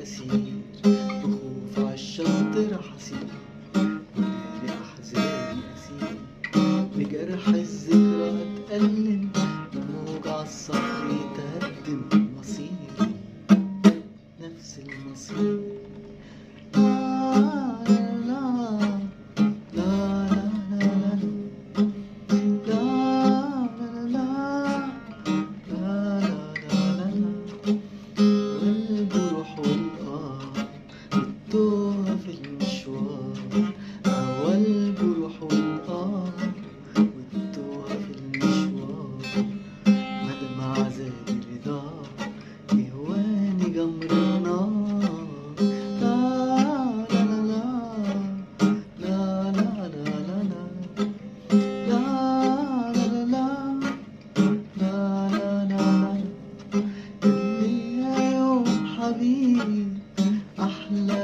أسير بخوف عالشاطر حسير وليلي أحزاني أسير بجرح الذكرى أتألم بموج عالصخر يتهدم مصيري نفس المصير لا لا لا لا والجروح والقهر والتوه في المشوار والجروح والقهر والتوه في المشوار مدمع زاد رضا يهواني جمر النار لا لا لا لا لا لا لا لا لا لا لا لا اللي يا يوم حبيبي أحلى